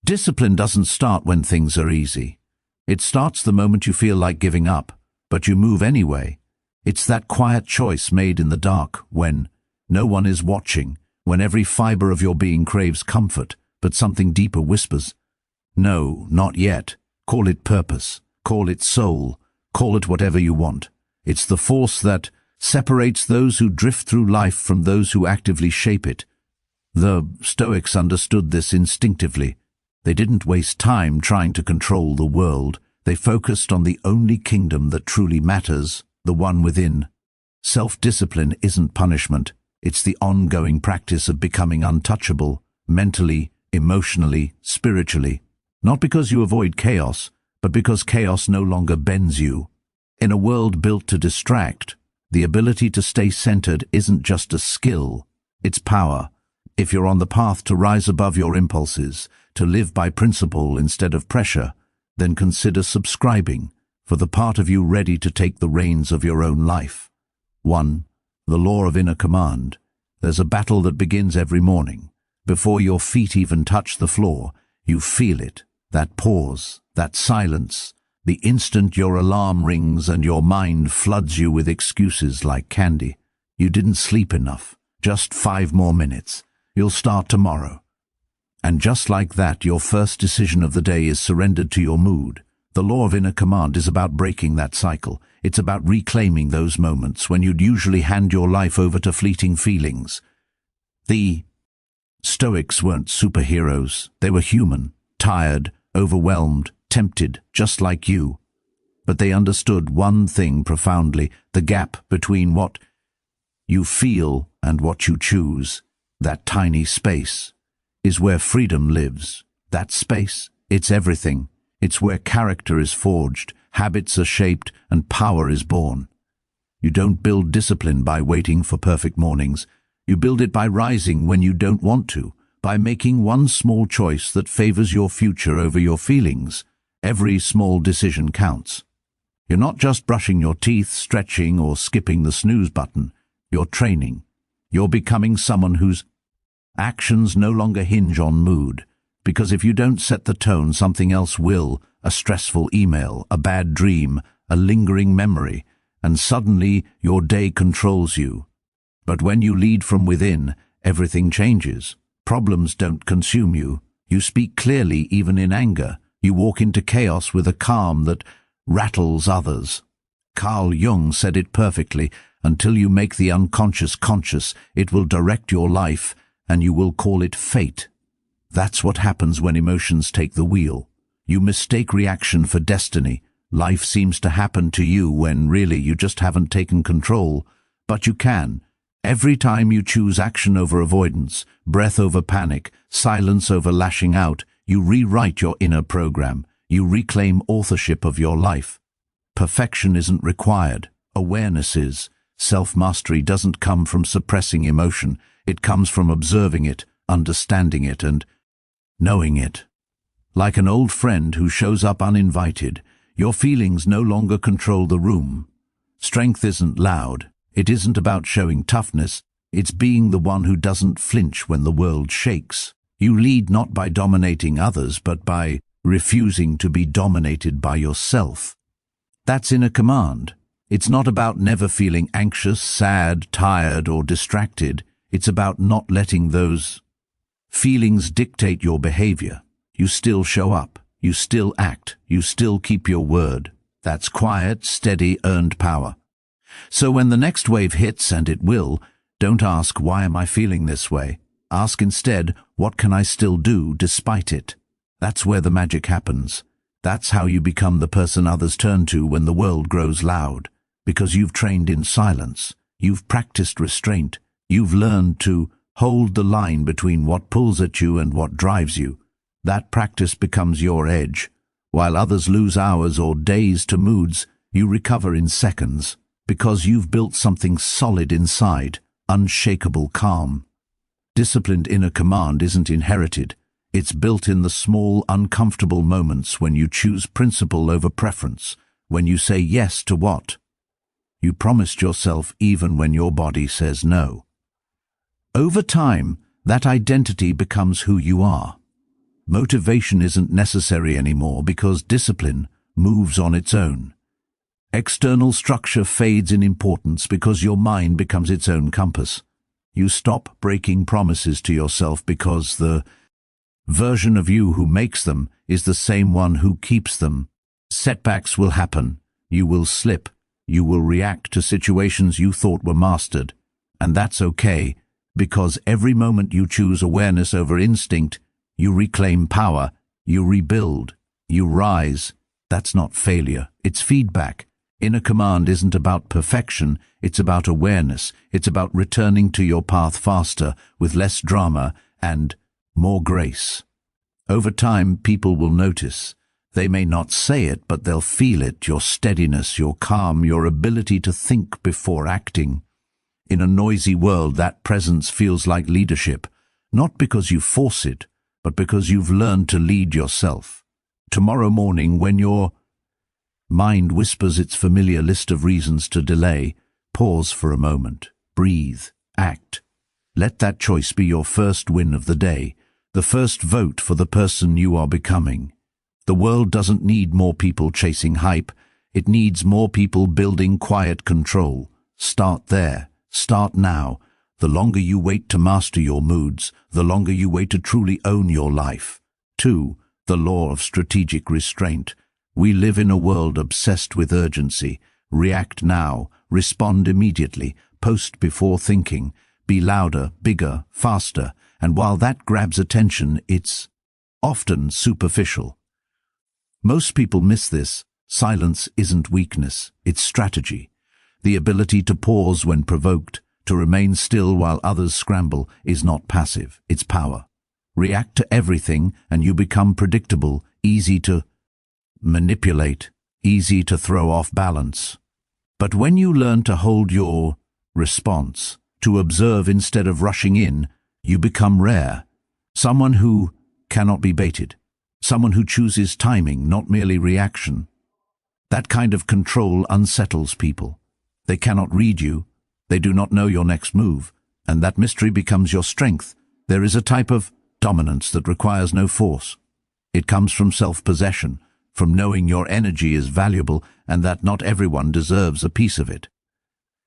Discipline doesn't start when things are easy. It starts the moment you feel like giving up, but you move anyway. It's that quiet choice made in the dark, when no one is watching, when every fiber of your being craves comfort, but something deeper whispers, "No, not yet." Call it purpose, call it soul, call it whatever you want. It's the force that separates those who drift through life from those who actively shape it. The Stoics understood this instinctively. They didn't waste time trying to control the world. They focused on the only kingdom that truly matters, the one within. Self-discipline isn't punishment. It's the ongoing practice of becoming untouchable, mentally, emotionally, spiritually. Not because you avoid chaos, but because chaos no longer bends you. In a world built to distract, the ability to stay centered isn't just a skill, it's power. If you're on the path to rise above your impulses, to live by principle instead of pressure, then consider subscribing for the part of you ready to take the reins of your own life. 1. The law of inner command. There's a battle that begins every morning. Before your feet even touch the floor, you feel it. That pause, that silence, the instant your alarm rings and your mind floods you with excuses like candy. You didn't sleep enough. Just 5 more minutes. You'll start tomorrow. And just like that, your first decision of the day is surrendered to your mood. The law of inner command is about breaking that cycle. It's about reclaiming those moments when you'd usually hand your life over to fleeting feelings. The Stoics weren't superheroes. They were human, tired, overwhelmed, tempted, just like you. But they understood one thing profoundly: the gap between what you feel and what you choose. That tiny space is where freedom lives. That space, it's everything. It's where character is forged, habits are shaped, and power is born. You don't build discipline by waiting for perfect mornings. You build it by rising when you don't want to, by making one small choice that favors your future over your feelings. Every small decision counts. You're not just brushing your teeth, stretching, or skipping the snooze button. You're training. You're becoming someone whose actions no longer hinge on mood. Because if you don't set the tone, something else will. A stressful email, a bad dream, a lingering memory, and suddenly your day controls you. But when you lead from within, everything changes. Problems don't consume you. You speak clearly even in anger. You walk into chaos with a calm that rattles others. Carl Jung said it perfectly: until you make the unconscious conscious, it will direct your life, and you will call it fate. That's what happens when emotions take the wheel. You mistake reaction for destiny. Life seems to happen to you when really you just haven't taken control. But you can. Every time you choose action over avoidance, breath over panic, silence over lashing out, you rewrite your inner program. You reclaim authorship of your life. Perfection isn't required. Awareness is. Self-mastery doesn't come from suppressing emotion. It comes from observing it, understanding it, and knowing it. Like an old friend who shows up uninvited, your feelings no longer control the room. Strength isn't loud. It isn't about showing toughness. It's being the one who doesn't flinch when the world shakes. You lead not by dominating others, but by refusing to be dominated by yourself. That's inner command. It's not about never feeling anxious, sad, tired, or distracted. It's about not letting those feelings dictate your behavior. You still show up. You still act. You still keep your word. That's quiet, steady, earned power. So when the next wave hits, and it will, don't ask, "Why am I feeling this way?" Ask instead, "What can I still do despite it?" That's where the magic happens. That's how you become the person others turn to when the world grows loud. Because you've trained in silence. You've practiced restraint. You've learned to hold the line between what pulls at you and what drives you. That practice becomes your edge. While others lose hours or days to moods, you recover in seconds. Because you've built something solid inside, unshakable calm. Disciplined inner command isn't inherited. It's built in the small, uncomfortable moments when you choose principle over preference, when you say yes to what you promised yourself even when your body says no. Over time, that identity becomes who you are. Motivation isn't necessary anymore because discipline moves on its own. External structure fades in importance because your mind becomes its own compass. You stop breaking promises to yourself because the version of you who makes them is the same one who keeps them. Setbacks will happen. You will slip. You will react to situations you thought were mastered. And that's okay, because every moment you choose awareness over instinct, you reclaim power, you rebuild, you rise. That's not failure, it's feedback. Inner command isn't about perfection, it's about awareness. It's about returning to your path faster, with less drama and more grace. Over time, people will notice. They may not say it, but they'll feel it, your steadiness, your calm, your ability to think before acting. In a noisy world, that presence feels like leadership, not because you force it, but because you've learned to lead yourself. Tomorrow morning, when your mind whispers its familiar list of reasons to delay, pause for a moment, breathe, act. Let that choice be your first win of the day, the first vote for the person you are becoming. The world doesn't need more people chasing hype. It needs more people building quiet control. Start there. Start now. The longer you wait to master your moods, the longer you wait to truly own your life. 2. The law of strategic restraint. We live in a world obsessed with urgency. React now. Respond immediately. Post before thinking. Be louder, bigger, faster. And while that grabs attention, it's often superficial. Most people miss this. Silence isn't weakness, it's strategy. The ability to pause when provoked, to remain still while others scramble, is not passive, it's power. React to everything and you become predictable, easy to manipulate, easy to throw off balance. But when you learn to hold your response, to observe instead of rushing in, you become rare. Someone who cannot be baited. Someone who chooses timing, not merely reaction. That kind of control unsettles people. They cannot read you. They do not know your next move. And that mystery becomes your strength. There is a type of dominance that requires no force. It comes from self-possession, from knowing your energy is valuable and that not everyone deserves a piece of it.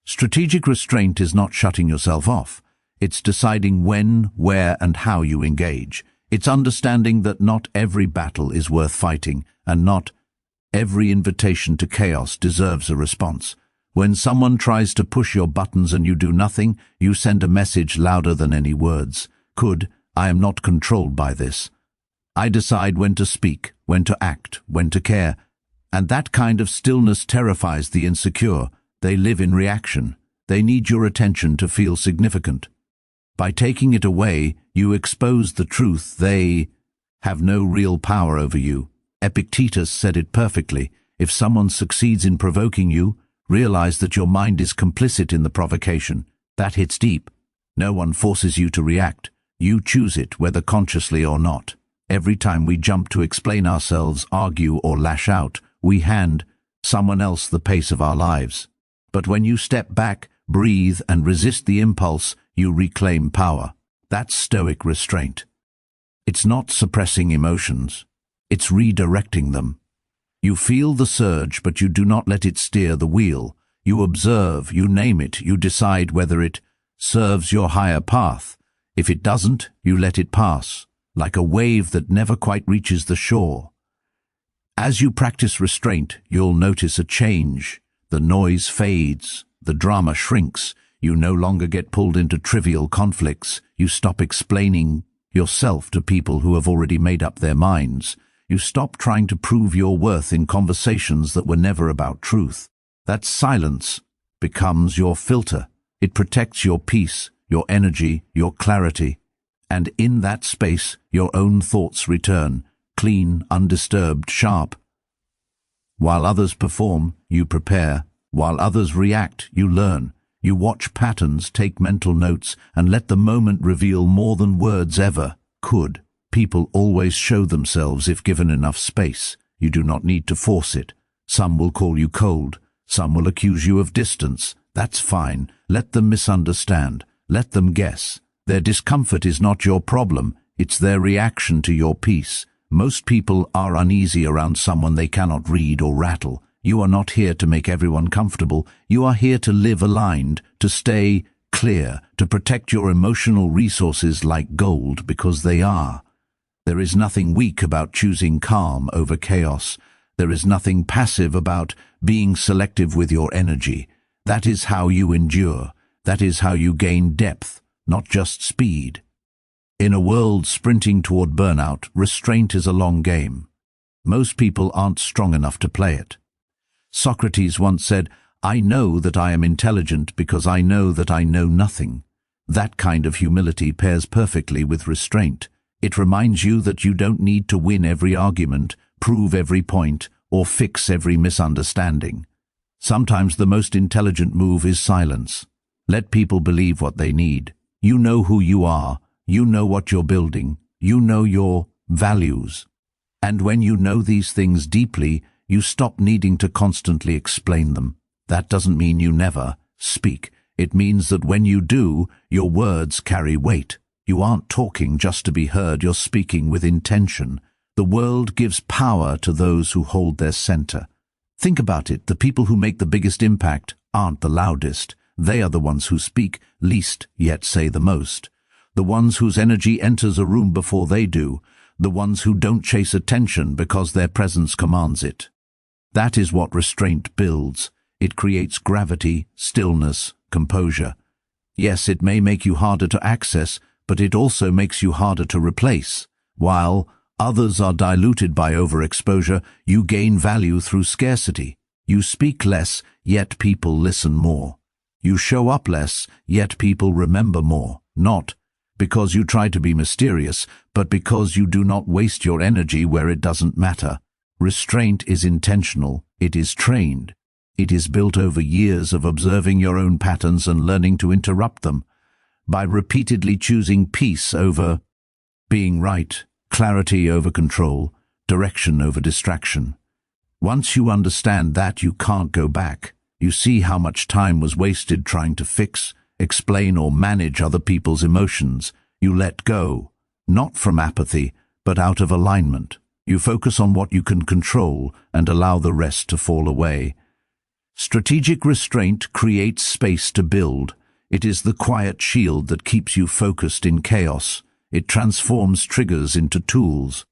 Strategic restraint is not shutting yourself off. It's deciding when, where, and how you engage. It's understanding that not every battle is worth fighting, and not every invitation to chaos deserves a response. When someone tries to push your buttons and you do nothing, you send a message louder than any words. I am not controlled by this. I decide when to speak, when to act, when to care. And that kind of stillness terrifies the insecure. They live in reaction. They need your attention to feel significant. By taking it away, you expose the truth. They have no real power over you. Epictetus said it perfectly. If someone succeeds in provoking you, realize that your mind is complicit in the provocation. That hits deep. No one forces you to react. You choose it, whether consciously or not. Every time we jump to explain ourselves, argue, or lash out, we hand someone else the pace of our lives. But when you step back, breathe, and resist the impulse, you reclaim power. That's Stoic restraint. It's not suppressing emotions. It's redirecting them. You feel the surge, but you do not let it steer the wheel. You observe, you name it, you decide whether it serves your higher path. If it doesn't, you let it pass, like a wave that never quite reaches the shore. As you practice restraint, you'll notice a change. The noise fades, the drama shrinks. You no longer get pulled into trivial conflicts. You stop explaining yourself to people who have already made up their minds. You stop trying to prove your worth in conversations that were never about truth. That silence becomes your filter. It protects your peace, your energy, your clarity. And in that space, your own thoughts return, clean, undisturbed, sharp. While others perform, you prepare. While others react, you learn. You watch patterns, take mental notes, and let the moment reveal more than words ever could. People always show themselves if given enough space. You do not need to force it. Some will call you cold. Some will accuse you of distance. That's fine. Let them misunderstand. Let them guess. Their discomfort is not your problem. It's their reaction to your peace. Most people are uneasy around someone they cannot read or rattle. You are not here to make everyone comfortable. You are here to live aligned, to stay clear, to protect your emotional resources like gold, because they are. There is nothing weak about choosing calm over chaos. There is nothing passive about being selective with your energy. That is how you endure. That is how you gain depth, not just speed. In a world sprinting toward burnout, restraint is a long game. Most people aren't strong enough to play it. Socrates once said, "I know that I am intelligent because I know that I know nothing." That kind of humility pairs perfectly with restraint. It reminds you that you don't need to win every argument, prove every point, or fix every misunderstanding. Sometimes the most intelligent move is silence. Let people believe what they need. You know who you are. You know what you're building. You know your values. And when you know these things deeply, you stop needing to constantly explain them. That doesn't mean you never speak. It means that when you do, your words carry weight. You aren't talking just to be heard, you're speaking with intention. The world gives power to those who hold their center. Think about it, the people who make the biggest impact aren't the loudest. They are the ones who speak least yet say the most. The ones whose energy enters a room before they do. The ones who don't chase attention because their presence commands it. That is what restraint builds. It creates gravity, stillness, composure. Yes, it may make you harder to access, but it also makes you harder to replace. While others are diluted by overexposure, you gain value through scarcity. You speak less, yet people listen more. You show up less, yet people remember more. Not because you try to be mysterious, but because you do not waste your energy where it doesn't matter. Restraint is intentional. It is trained. It is built over years of observing your own patterns and learning to interrupt them. By repeatedly choosing peace over being right, clarity over control, direction over distraction. Once you understand that, you can't go back. You see how much time was wasted trying to fix, explain, or manage other people's emotions. You let go, not from apathy, but out of alignment. You focus on what you can control and allow the rest to fall away. Strategic restraint creates space to build. It is the quiet shield that keeps you focused in chaos. It transforms triggers into tools.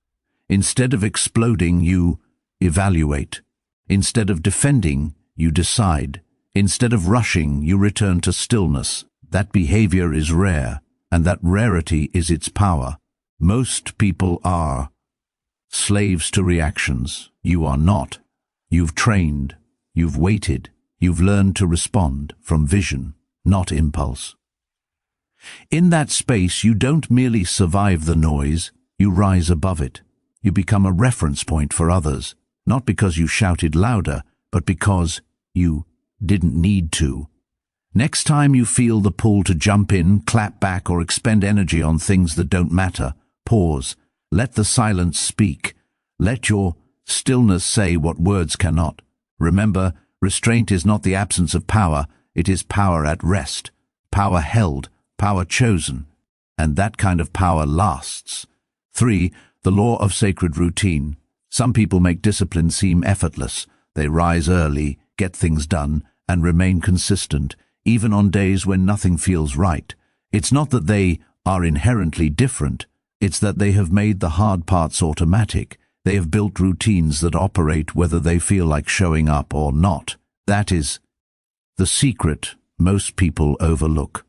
Instead of exploding, you evaluate. Instead of defending, you decide. Instead of rushing, you return to stillness. That behavior is rare, and that rarity is its power. Most people are slaves to reactions. You are not. You've trained. You've waited. You've learned to respond from vision, not impulse. In that space, you don't merely survive the noise, you rise above it. You become a reference point for others, not because you shouted louder, but because you didn't need to. Next time you feel the pull to jump in, clap back, or expend energy on things that don't matter, pause. Let the silence speak. Let your stillness say what words cannot. Remember, restraint is not the absence of power, it is power at rest, power held, power chosen, and that kind of power lasts. 3. The law of sacred routine. Some people make discipline seem effortless. They rise early, get things done, and remain consistent, even on days when nothing feels right. It's not that they are inherently different, it's that they have made the hard parts automatic. They have built routines that operate whether they feel like showing up or not. That is the secret most people overlook.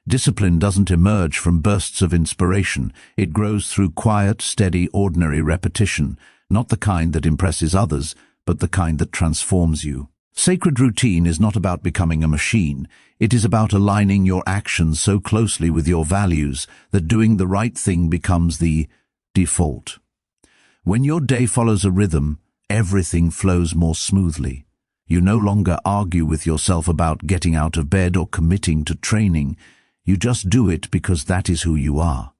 Discipline doesn't emerge from bursts of inspiration. It grows through quiet, steady, ordinary repetition, not the kind that impresses others, but the kind that transforms you. Sacred routine is not about becoming a machine. It is about aligning your actions so closely with your values that doing the right thing becomes the default. When your day follows a rhythm, everything flows more smoothly. You no longer argue with yourself about getting out of bed or committing to training. You just do it because that is who you are.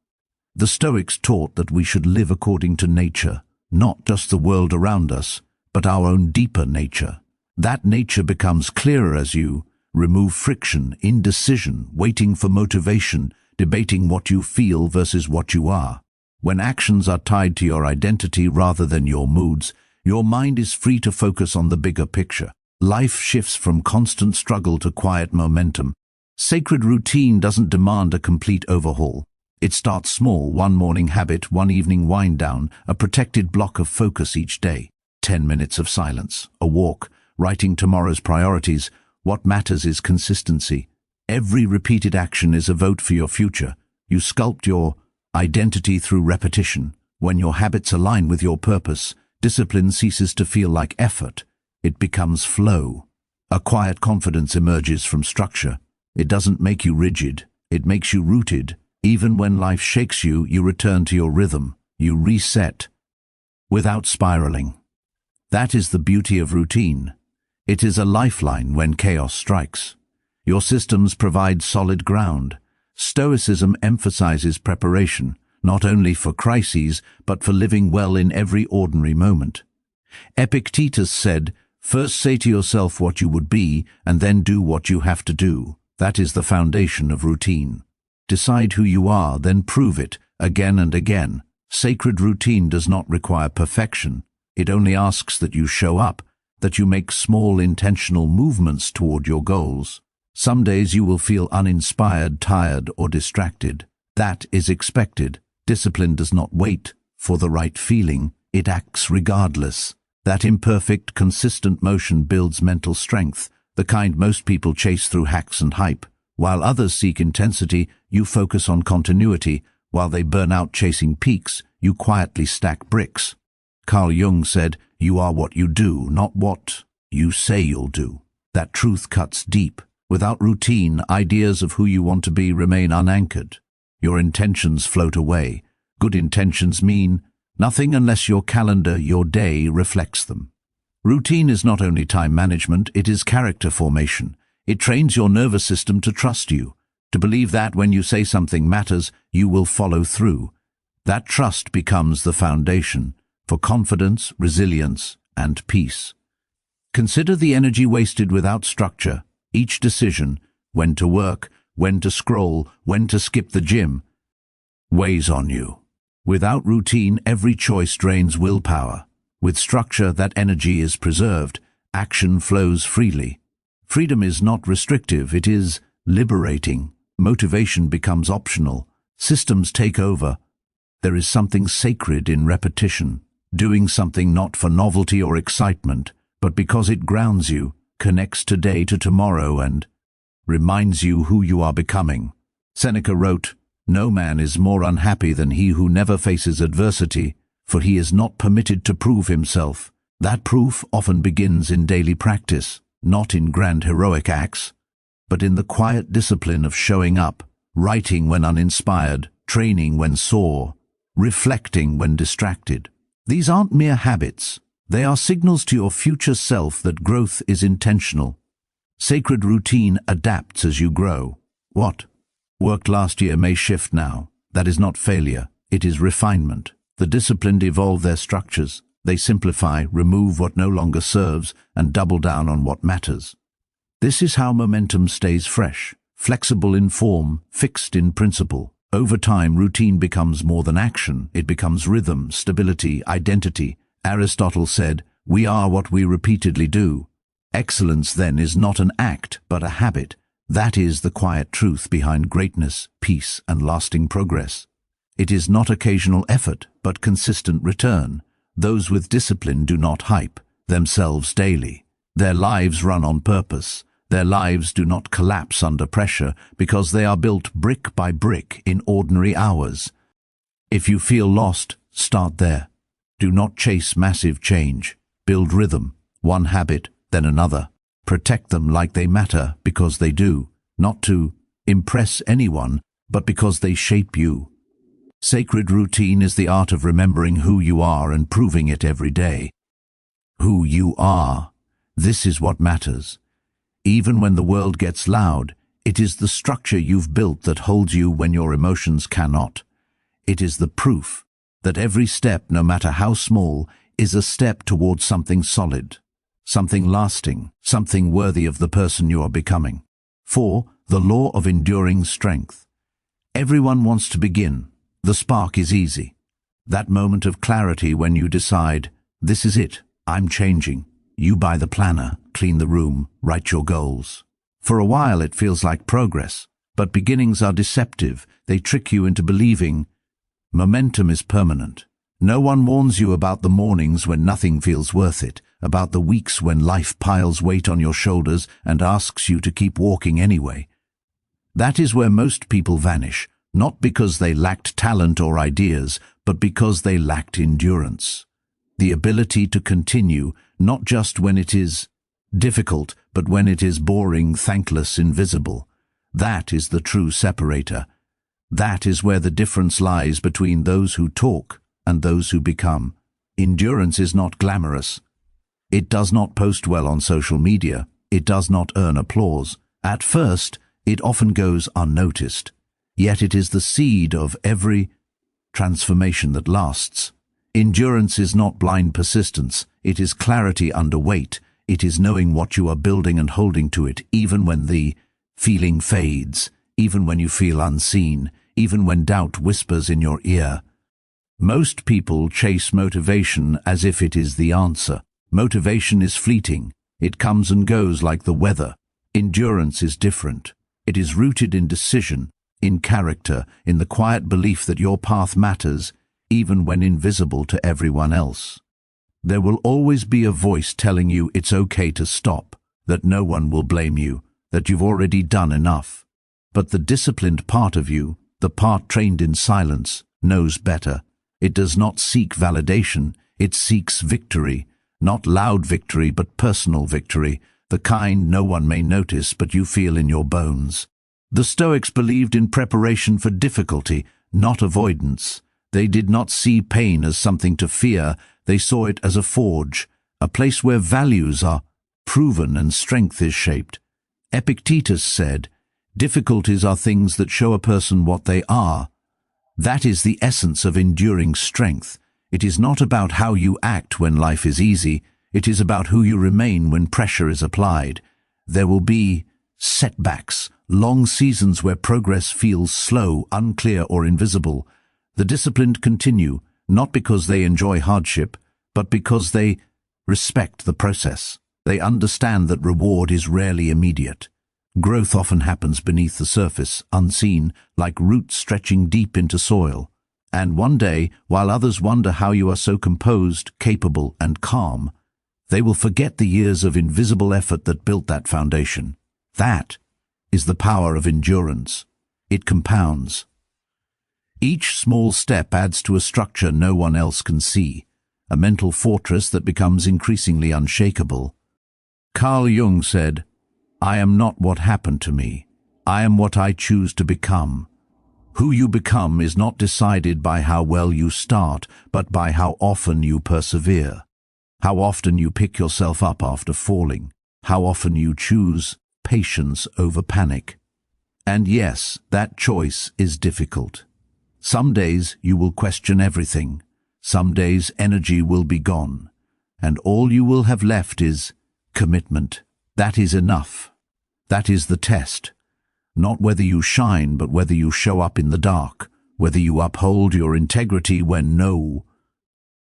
The Stoics taught that we should live according to nature, not just the world around us, but our own deeper nature. That nature becomes clearer as you remove friction, indecision, waiting for motivation, debating what you feel versus what you are. When actions are tied to your identity rather than your moods, your mind is free to focus on the bigger picture. Life shifts from constant struggle to quiet momentum. Sacred routine doesn't demand a complete overhaul. It starts small, one morning habit, one evening wind down, a protected block of focus each day. 10 minutes of silence, a walk, writing tomorrow's priorities. What matters is consistency. Every repeated action is a vote for your future. You sculpt your identity through repetition. When your habits align with your purpose, discipline ceases to feel like effort. It becomes flow. A quiet confidence emerges from structure. It doesn't make you rigid. It makes you rooted. Even when life shakes you, you return to your rhythm. You reset without spiraling. That is the beauty of routine. It is a lifeline when chaos strikes. Your systems provide solid ground. Stoicism emphasizes preparation, not only for crises, but for living well in every ordinary moment. Epictetus said, "First say to yourself what you would be, and then do what you have to do." That is the foundation of routine. Decide who you are, then prove it, again and again. Sacred routine does not require perfection. It only asks that you show up, that you make small intentional movements toward your goals. Some days you will feel uninspired, tired, or distracted. That is expected. Discipline does not wait for the right feeling. It acts regardless. That imperfect, consistent motion builds mental strength, the kind most people chase through hacks and hype. While others seek intensity, you focus on continuity. While they burn out chasing peaks, you quietly stack bricks. Carl Jung said, "You are what you do, not what you say you'll do." That truth cuts deep. Without routine, ideas of who you want to be remain unanchored. Your intentions float away. Good intentions mean nothing unless your calendar, your day, reflects them. Routine is not only time management, it is character formation. It trains your nervous system to trust you, to believe that when you say something matters, you will follow through. That trust becomes the foundation for confidence, resilience, and peace. Consider the energy wasted without structure. Each decision, when to work, when to scroll, when to skip the gym, weighs on you. Without routine, every choice drains willpower. With structure, that energy is preserved. Action flows freely. Freedom is not restrictive, it is liberating. Motivation becomes optional. Systems take over. There is something sacred in repetition. Doing something not for novelty or excitement, but because it grounds you, connects today to tomorrow, and reminds you who you are becoming. Seneca wrote, "No man is more unhappy than he who never faces adversity, for he is not permitted to prove himself." That proof often begins in daily practice, not in grand heroic acts, but in the quiet discipline of showing up, writing when uninspired, training when sore, reflecting when distracted. These aren't mere habits. They are signals to your future self that growth is intentional. Sacred routine adapts as you grow. What worked last year may shift now. That is not failure, it is refinement. The disciplined evolve their structures. They simplify, remove what no longer serves, and double down on what matters. This is how momentum stays fresh, flexible in form, fixed in principle. Over time, routine becomes more than action. It becomes rhythm, stability, identity. Aristotle said, "We are what we repeatedly do." Excellence, then, is not an act, but a habit. That is the quiet truth behind greatness, peace, and lasting progress. It is not occasional effort, but consistent return. Those with discipline do not hype themselves daily. Their lives run on purpose. Their lives do not collapse under pressure because they are built brick by brick in ordinary hours. If you feel lost, start there. Do not chase massive change. Build rhythm, one habit, then another. Protect them like they matter because they do, not to impress anyone, but because they shape you. Sacred routine is the art of remembering who you are and proving it every day. Who you are. This is what matters. Even when the world gets loud, it is the structure you've built that holds you when your emotions cannot. It is the proof that every step, no matter how small, is a step towards something solid, something lasting, something worthy of the person you are becoming. 4. The law of enduring strength. Everyone wants to begin. The spark is easy. That moment of clarity when you decide, this is it, I'm changing. You buy the planner, clean the room, write your goals. For a while it feels like progress, but beginnings are deceptive. They trick you into believing momentum is permanent. No one warns you about the mornings when nothing feels worth it, about the weeks when life piles weight on your shoulders and asks you to keep walking anyway. That is where most people vanish, not because they lacked talent or ideas, but because they lacked endurance. The ability to continue, not just when it is difficult, but when it is boring, thankless, invisible. That is the true separator. That is where the difference lies between those who talk and those who become. Endurance is not glamorous. It does not post well on social media. It does not earn applause. At first, it often goes unnoticed. Yet it is the seed of every transformation that lasts. Endurance is not blind persistence. It is clarity under weight. It is knowing what you are building and holding to it, even when the feeling fades, even when you feel unseen, even when doubt whispers in your ear. Most people chase motivation as if it is the answer. Motivation is fleeting. It comes and goes like the weather. Endurance is different. It is rooted in decision, in character, in the quiet belief that your path matters, even when invisible to everyone else. There will always be a voice telling you it's okay to stop, that no one will blame you, that you've already done enough. But the disciplined part of you, the part trained in silence, knows better. It does not seek validation, it seeks victory. Not loud victory, but personal victory, the kind no one may notice but you feel in your bones. The Stoics believed in preparation for difficulty, not avoidance. They did not see pain as something to fear, they saw it as a forge, a place where values are proven and strength is shaped. Epictetus said, "Difficulties are things that show a person what they are." That is the essence of enduring strength. It is not about how you act when life is easy, it is about who you remain when pressure is applied. There will be setbacks, long seasons where progress feels slow, unclear, or invisible. The disciplined continue, not because they enjoy hardship, but because they respect the process. They understand that reward is rarely immediate. Growth often happens beneath the surface, unseen, like roots stretching deep into soil. And one day, while others wonder how you are so composed, capable, and calm, they will forget the years of invisible effort that built that foundation. That is the power of endurance. It compounds. Each small step adds to a structure no one else can see, a mental fortress that becomes increasingly unshakable. Carl Jung said, "I am not what happened to me. I am what I choose to become." Who you become is not decided by how well you start, but by how often you persevere. How often you pick yourself up after falling. How often you choose patience over panic. And yes, that choice is difficult. Some days you will question everything. Some days energy will be gone. And all you will have left is commitment. That is enough. That is the test. Not whether you shine, but whether you show up in the dark, whether you uphold your integrity when no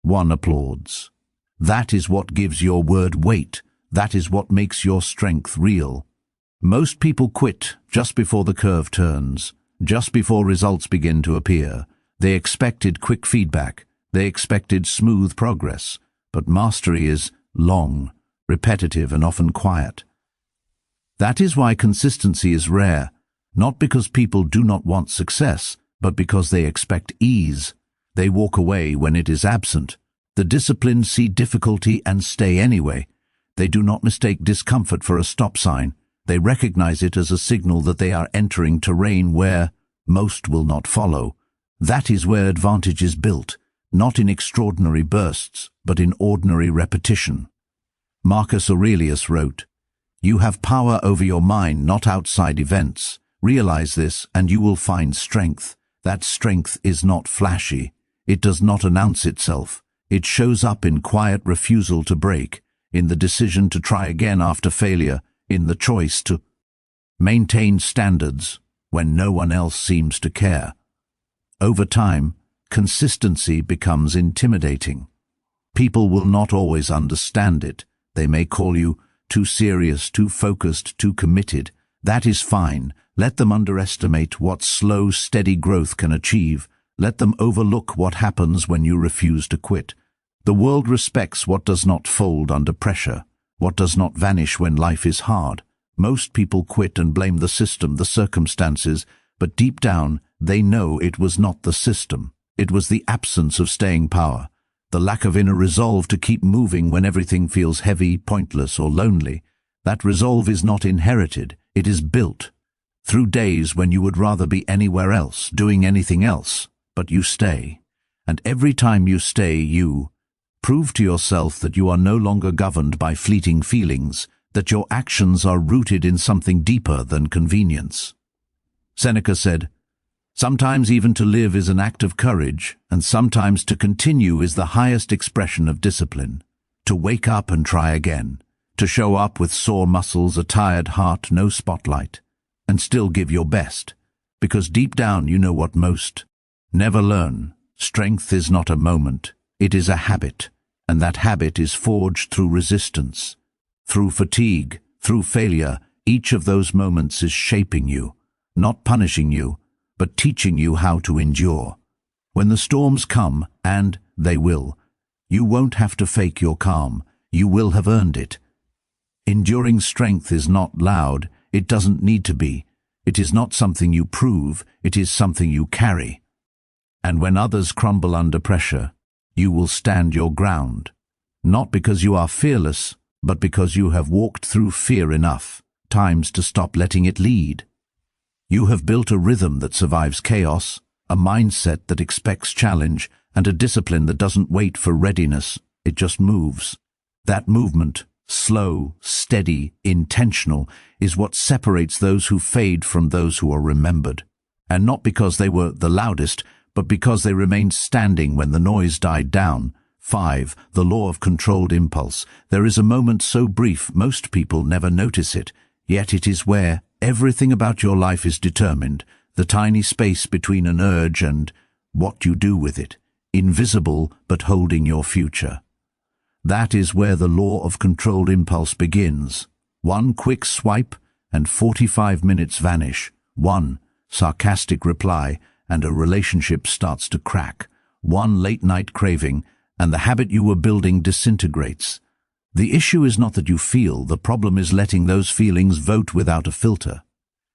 one applauds. That is what gives your word weight. That is what makes your strength real. Most people quit just before the curve turns, just before results begin to appear. They expected quick feedback. They expected smooth progress. But mastery is long, repetitive, and often quiet. That is why consistency is rare. Not because people do not want success, but because they expect ease. They walk away when it is absent. The disciplined see difficulty and stay anyway. They do not mistake discomfort for a stop sign. They recognize it as a signal that they are entering terrain where most will not follow. That is where advantage is built, not in extraordinary bursts, but in ordinary repetition. Marcus Aurelius wrote, "You have power over your mind, not outside events. Realize this, and you will find strength. That strength is not flashy. It does not announce itself. It shows up in quiet refusal to break, in the decision to try again after failure, in the choice to maintain standards when no one else seems to care." Over time, consistency becomes intimidating. People will not always understand it. They may call you too serious, too focused, too committed. That is fine. Let them underestimate what slow, steady growth can achieve. Let them overlook what happens when you refuse to quit. The world respects what does not fold under pressure, what does not vanish when life is hard. Most people quit and blame the system, the circumstances, but deep down they know it was not the system. It was the absence of staying power, the lack of inner resolve to keep moving when everything feels heavy, pointless, or lonely. That resolve is not inherited, it is built. Through days when you would rather be anywhere else, doing anything else, but you stay. And every time you stay, you prove to yourself that you are no longer governed by fleeting feelings, that your actions are rooted in something deeper than convenience. Seneca said, "Sometimes even to live is an act of courage, and sometimes to continue is the highest expression of discipline. To wake up and try again, to show up with sore muscles, a tired heart, no spotlight, and still give your best, because deep down you know what most never learn. Strength is not a moment, it is a habit, and that habit is forged through resistance, through fatigue, through failure. Each of those moments is shaping you, not punishing you, but teaching you how to endure. When the storms come, and they will, you won't have to fake your calm, you will have earned it. Enduring strength is not loud, it doesn't need to be. It is not something you prove, it is something you carry. And when others crumble under pressure, you will stand your ground, not because you are fearless, but because you have walked through fear enough times to stop letting it lead. You have built a rhythm that survives chaos, a mindset that expects challenge, and a discipline that doesn't wait for readiness, it just moves. That movement, slow, steady, intentional, is what separates those who fade from those who are remembered. And not because they were the loudest, but because they remained standing when the noise died down. 5. The law of controlled impulse. There is a moment so brief most people never notice it, yet it is where everything about your life is determined, the tiny space between an urge and what you do with it, invisible but holding your future. That is where the law of controlled impulse begins. One quick swipe and 45 minutes vanish. One sarcastic reply and a relationship starts to crack. One late-night craving and the habit you were building disintegrates. The issue is not that you feel, the problem is letting those feelings vote without a filter.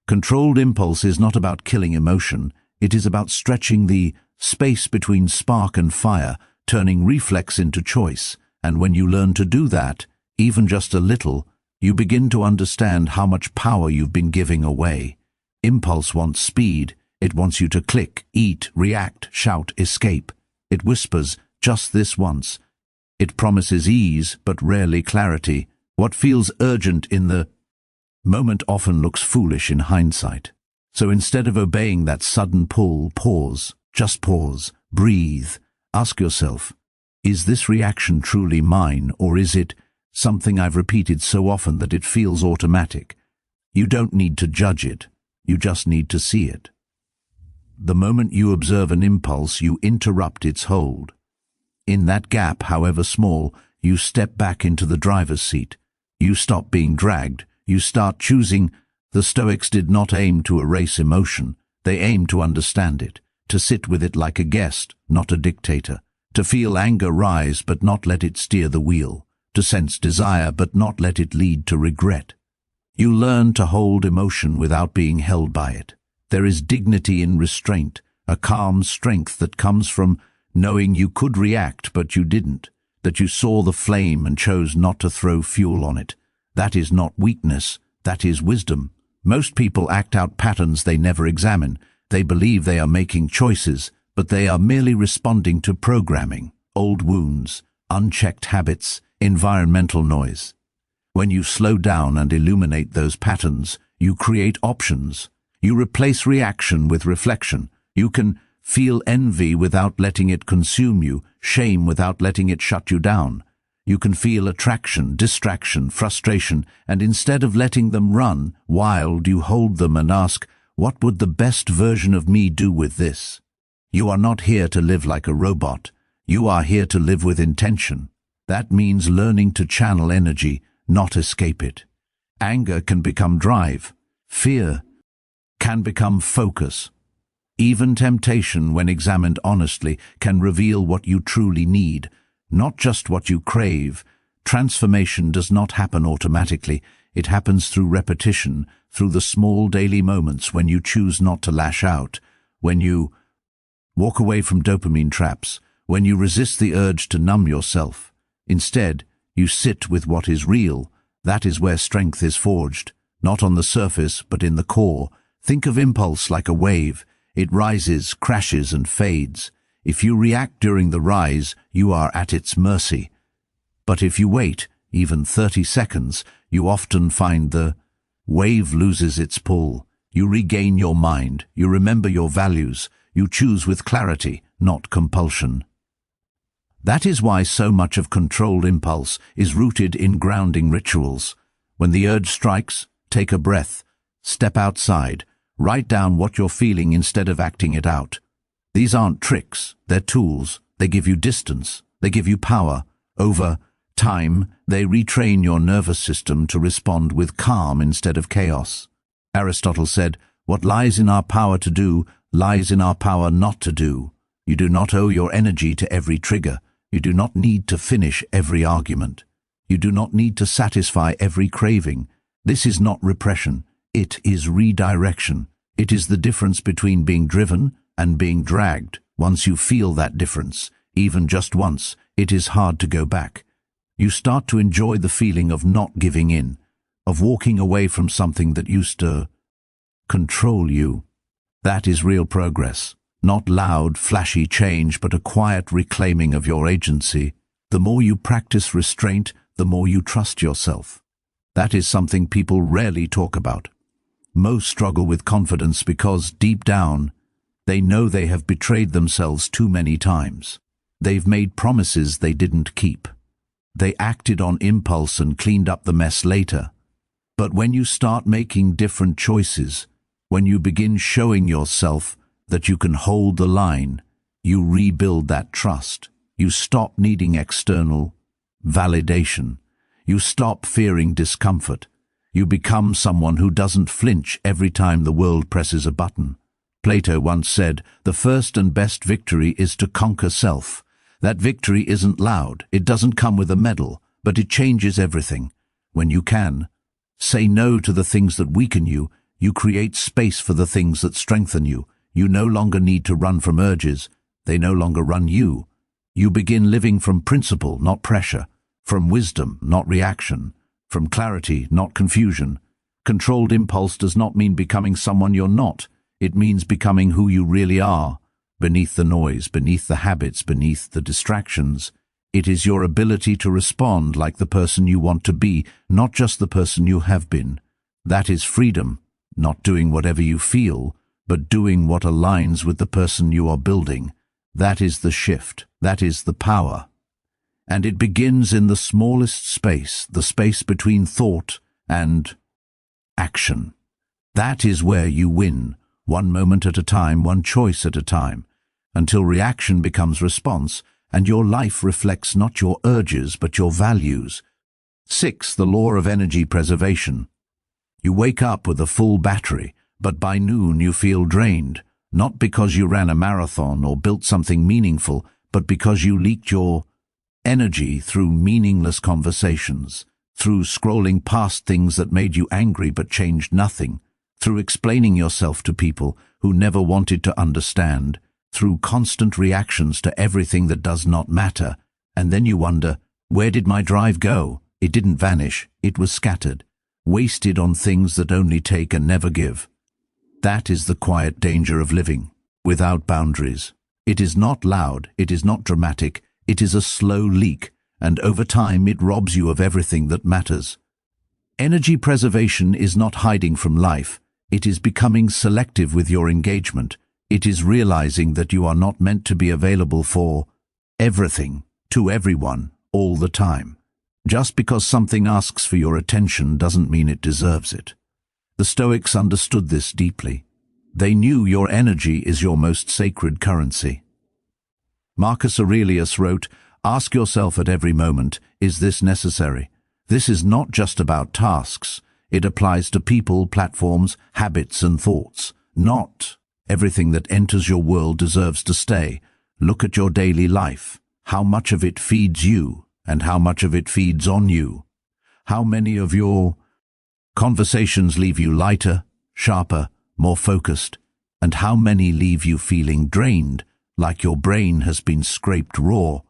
Controlled impulse is not about killing emotion, it is about stretching the space between spark and fire, turning reflex into choice. And when you learn to do that, even just a little, you begin to understand how much power you've been giving away. Impulse wants speed. It wants you to click, eat, react, shout, escape. It whispers, just this once. It promises ease, but rarely clarity. What feels urgent in the moment often looks foolish in hindsight. So instead of obeying that sudden pull, pause, just pause, breathe. Ask yourself, is this reaction truly mine, or is it something I've repeated so often that it feels automatic? You don't need to judge it, you just need to see it. The moment you observe an impulse, you interrupt its hold. In that gap, however small, you step back into the driver's seat. You stop being dragged, you start choosing. The Stoics did not aim to erase emotion, they aimed to understand it, to sit with it like a guest, not a dictator, to feel anger rise but not let it steer the wheel, to sense desire but not let it lead to regret. You learn to hold emotion without being held by it. There is dignity in restraint, a calm strength that comes from knowing you could react but you didn't, that you saw the flame and chose not to throw fuel on it. That is not weakness, that is wisdom. Most people act out patterns they never examine. They believe they are making choices, but they are merely responding to programming, old wounds, unchecked habits, environmental noise. When you slow down and illuminate those patterns, you create options. You replace reaction with reflection. You can feel envy without letting it consume you, shame without letting it shut you down. You can feel attraction, distraction, frustration, and instead of letting them run wild, you hold them and ask, what would the best version of me do with this? You are not here to live like a robot. You are here to live with intention. That means learning to channel energy, not escape it. Anger can become drive. Fear can become focus. Even temptation, when examined honestly, can reveal what you truly need, not just what you crave. Transformation does not happen automatically. It happens through repetition, through the small daily moments when you choose not to lash out, when you walk away from dopamine traps, when you resist the urge to numb yourself. Instead, you sit with what is real. That is where strength is forged, not on the surface but in the core. Think of impulse like a wave. It rises, crashes, and fades. If you react during the rise, you are at its mercy. But if you wait, even 30 seconds, you often find the wave loses its pull. You regain your mind, you remember your values, you choose with clarity, not compulsion. That is why so much of controlled impulse is rooted in grounding rituals. When the urge strikes, take a breath, step outside, write down what you're feeling instead of acting it out. These aren't tricks, they're tools. They give you distance, they give you power. Over time, they retrain your nervous system to respond with calm instead of chaos. Aristotle said, "What lies in our power to do lies in our power not to do." You do not owe your energy to every trigger. You do not need to finish every argument. You do not need to satisfy every craving. This is not repression. It is redirection. It is the difference between being driven and being dragged. Once you feel that difference, even just once, it is hard to go back. You start to enjoy the feeling of not giving in, of walking away from something that used to control you. That is real progress. Not loud, flashy change, but a quiet reclaiming of your agency. The more you practice restraint, the more you trust yourself. That is something people rarely talk about. Most struggle with confidence because, deep down, they know they have betrayed themselves too many times. They've made promises they didn't keep. They acted on impulse and cleaned up the mess later. But when you start making different choices, when you begin showing yourself that you can hold the line, you rebuild that trust. You stop needing external validation. You stop fearing discomfort. You become someone who doesn't flinch every time the world presses a button. Plato once said, "The first and best victory is to conquer self." That victory isn't loud, it doesn't come with a medal, but it changes everything. When you can say no to the things that weaken you, you create space for the things that strengthen you. You no longer need to run from urges, they no longer run you. You begin living from principle, not pressure, from wisdom, not reaction, from clarity, not confusion. Controlled impulse does not mean becoming someone you're not. It means becoming who you really are, beneath the noise, beneath the habits, beneath the distractions. It is your ability to respond like the person you want to be, not just the person you have been. That is freedom, not doing whatever you feel, but doing what aligns with the person you are building. That is the shift. That is the power. And it begins in the smallest space, the space between thought and action. That is where you win, one moment at a time, one choice at a time, until reaction becomes response, and your life reflects not your urges but your values. 6. The law of energy preservation. You wake up with a full battery, but by noon you feel drained, not because you ran a marathon or built something meaningful, but because you leaked your energy through meaningless conversations, through scrolling past things that made you angry but changed nothing, through explaining yourself to people who never wanted to understand, through constant reactions to everything that does not matter. And then you wonder, where did my drive go? It didn't vanish, it was scattered, wasted on things that only take and never give. That is the quiet danger of living without boundaries. It is not loud, it is not dramatic, it is a slow leak, and over time it robs you of everything that matters. Energy preservation is not hiding from life, it is becoming selective with your engagement. It is realizing that you are not meant to be available for everything, to everyone, all the time. Just because something asks for your attention doesn't mean it deserves it. The Stoics understood this deeply. They knew your energy is your most sacred currency. Marcus Aurelius wrote, "Ask yourself at every moment, is this necessary?" This is not just about tasks. It applies to people, platforms, habits and thoughts. Not everything that enters your world deserves to stay. Look at your daily life. How much of it feeds you and how much of it feeds on you? How many of your conversations leave you lighter, sharper, more focused? And how many leave you feeling drained, like your brain has been scraped raw?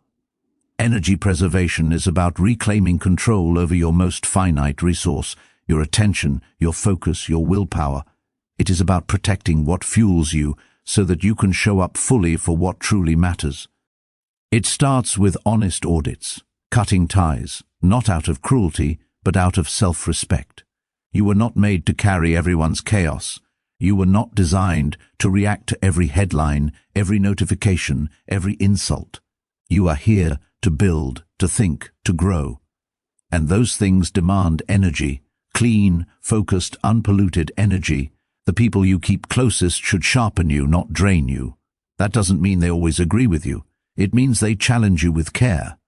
Energy preservation is about reclaiming control over your most finite resource, your attention, your focus, your willpower. It is about protecting what fuels you so that you can show up fully for what truly matters. It starts with honest audits, cutting ties, not out of cruelty, but out of self-respect. You were not made to carry everyone's chaos. You were not designed to react to every headline, every notification, every insult. You are here to build, to think, to grow. And those things demand energy, clean, focused, unpolluted energy. The people you keep closest should sharpen you, not drain you. That doesn't mean they always agree with you. It means they challenge you with care.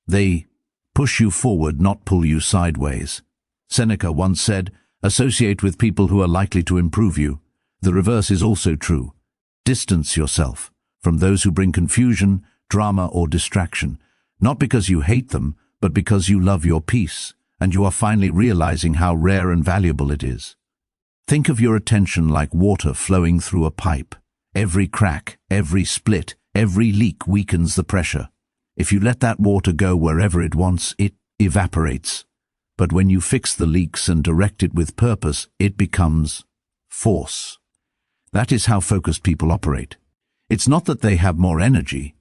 They push you forward, not pull you sideways. Seneca once said, "Associate with people who are likely to improve you." The reverse is also true. Distance yourself from those who bring confusion, drama, or distraction, not because you hate them, but because you love your peace, and you are finally realizing how rare and valuable it is. Think of your attention like water flowing through a pipe. Every crack, every split, every leak weakens the pressure. If you let that water go wherever it wants, it evaporates. But when you fix the leaks and direct it with purpose, it becomes force. That is how focused people operate. It's not that they have more energy.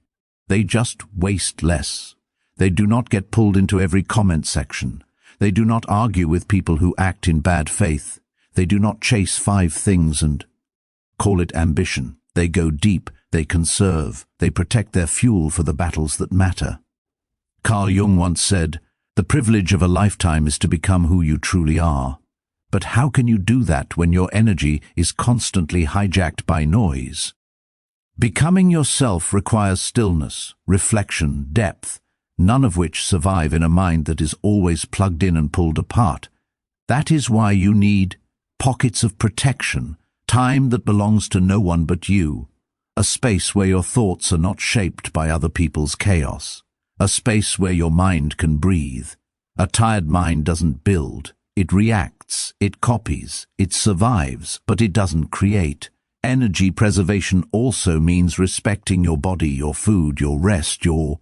They just waste less. They do not get pulled into every comment section. They do not argue with people who act in bad faith. They do not chase 5 things and call it ambition. They go deep, they conserve, they protect their fuel for the battles that matter. Carl Jung once said, "The privilege of a lifetime is to become who you truly are." But how can you do that when your energy is constantly hijacked by noise? Becoming yourself requires stillness, reflection, depth, none of which survive in a mind that is always plugged in and pulled apart. That is why you need pockets of protection, time that belongs to no one but you, a space where your thoughts are not shaped by other people's chaos, a space where your mind can breathe. A tired mind doesn't build, it reacts, it copies, it survives, but it doesn't create. Energy preservation also means respecting your body, your food, your rest, your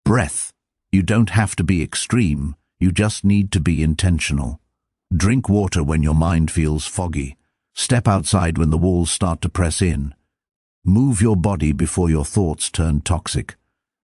breath. You don't have to be extreme, you just need to be intentional. Drink water when your mind feels foggy. Step outside when the walls start to press in. Move your body before your thoughts turn toxic.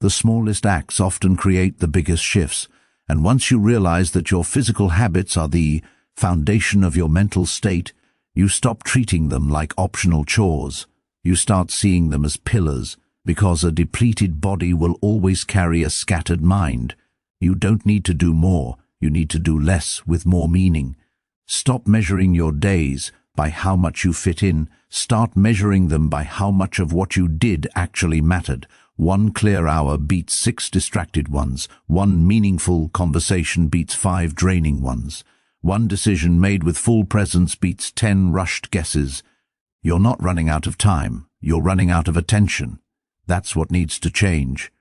The smallest acts often create the biggest shifts, and once you realize that your physical habits are the foundation of your mental state, you stop treating them like optional chores. You start seeing them as pillars, because a depleted body will always carry a scattered mind. You don't need to do more, you need to do less with more meaning. Stop measuring your days by how much you fit in. Start measuring them by how much of what you did actually mattered. 1 clear hour beats 6 distracted ones. 1 meaningful conversation beats 5 draining ones. 1 decision made with full presence beats 10 rushed guesses. You're not running out of time. You're running out of attention. That's what needs to change.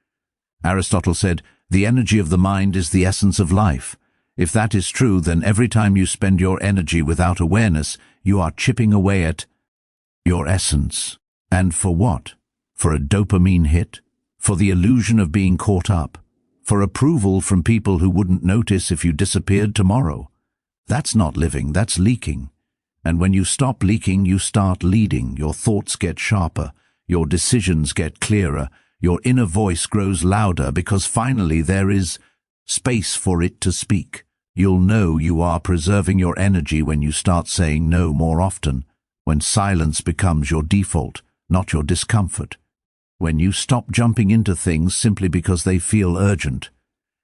Aristotle said, "The energy of the mind is the essence of life." If that is true, then every time you spend your energy without awareness, you are chipping away at your essence. And for what? For a dopamine hit? For the illusion of being caught up? For approval from people who wouldn't notice if you disappeared tomorrow? That's not living, that's leaking. And when you stop leaking, you start leading. Your thoughts get sharper, your decisions get clearer, your inner voice grows louder because finally there is space for it to speak. You'll know you are preserving your energy when you start saying no more often, when silence becomes your default, not your discomfort, when you stop jumping into things simply because they feel urgent,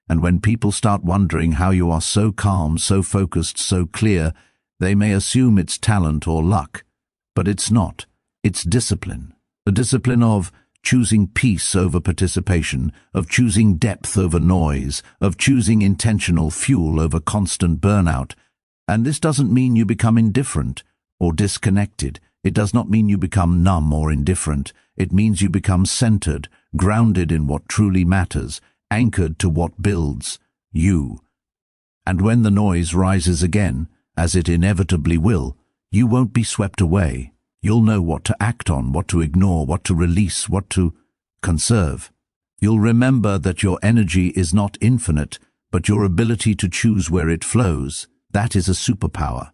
and when people start wondering how you are so calm, so focused, so clear, they may assume it's talent or luck. But it's not. It's discipline. The discipline of choosing peace over participation, of choosing depth over noise, of choosing intentional fuel over constant burnout. And this doesn't mean you become indifferent or disconnected. It does not mean you become numb or indifferent. It means you become centered, grounded in what truly matters, anchored to what builds you. And when the noise rises again, as it inevitably will, you won't be swept away. You'll know what to act on, what to ignore, what to release, what to conserve. You'll remember that your energy is not infinite, but your ability to choose where it flows, that is a superpower.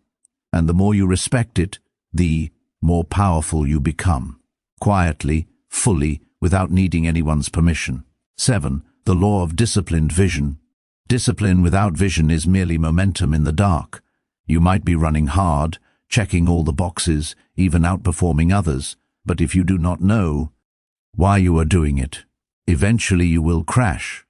And the more you respect it, the more powerful you become. Quietly, fully, without needing anyone's permission. 7. The law of disciplined vision. Discipline without vision is merely momentum in the dark. You might be running hard, checking all the boxes, even outperforming others, but if you do not know why you are doing it, eventually you will crash.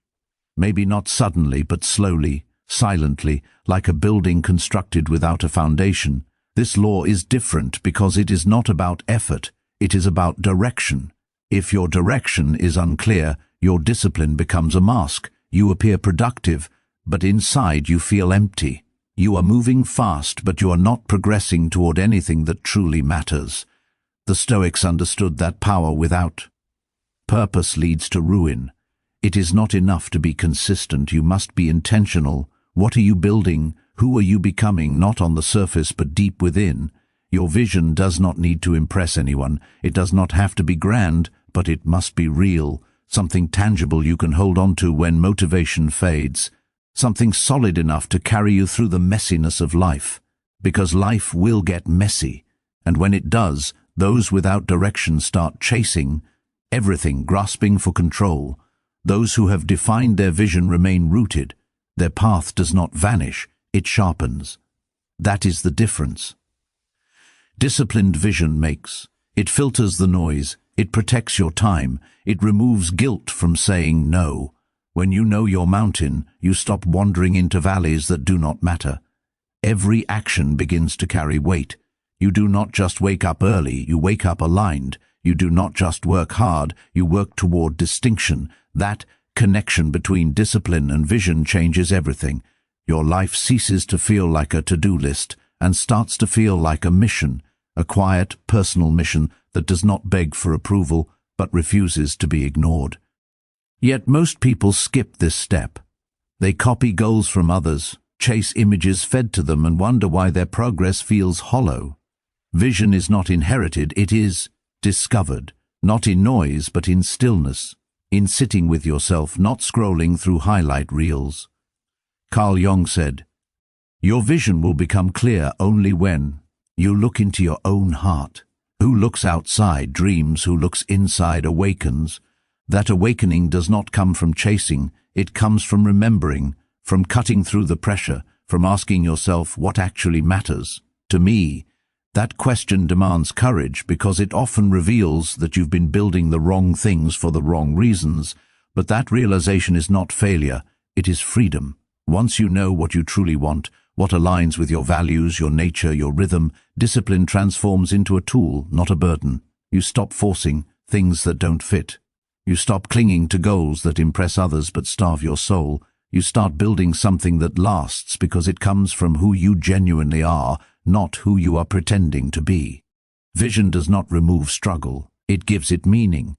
Maybe not suddenly, but slowly, silently, like a building constructed without a foundation. This law is different because it is not about effort, it is about direction. If your direction is unclear, your discipline becomes a mask. You appear productive, but inside you feel empty. You are moving fast, but you are not progressing toward anything that truly matters. The Stoics understood that power without purpose leads to ruin. It is not enough to be consistent, you must be intentional. What are you building? Who are you becoming? Not on the surface, but deep within. Your vision does not need to impress anyone. It does not have to be grand, but it must be real. Something tangible you can hold on to when motivation fades. Something solid enough to carry you through the messiness of life. Because life will get messy. And when it does, those without direction start chasing everything, grasping for control. Those who have defined their vision remain rooted. Their path does not vanish, it sharpens. That is the difference. Disciplined vision makes. It filters the noise. It protects your time. It removes guilt from saying no. When you know your mountain, you stop wandering into valleys that do not matter. Every action begins to carry weight. You do not just wake up early, you wake up aligned. You do not just work hard, you work toward distinction. That connection between discipline and vision changes everything. Your life ceases to feel like a to-do list and starts to feel like a mission, a quiet, personal mission that does not beg for approval but refuses to be ignored. Yet most people skip this step. They copy goals from others, chase images fed to them, and wonder why their progress feels hollow. Vision is not inherited, it is discovered, not in noise but in stillness, in sitting with yourself, not scrolling through highlight reels. Carl Jung said, "Your vision will become clear only when you look into your own heart. Who looks outside dreams, who looks inside awakens." That awakening does not come from chasing, it comes from remembering, from cutting through the pressure, from asking yourself what actually matters. To me, that question demands courage because it often reveals that you've been building the wrong things for the wrong reasons. But that realization is not failure, it is freedom. Once you know what you truly want, what aligns with your values, your nature, your rhythm, discipline transforms into a tool, not a burden. You stop forcing things that don't fit. You stop clinging to goals that impress others but starve your soul. You start building something that lasts because it comes from who you genuinely are, not who you are pretending to be. Vision does not remove struggle, it gives it meaning.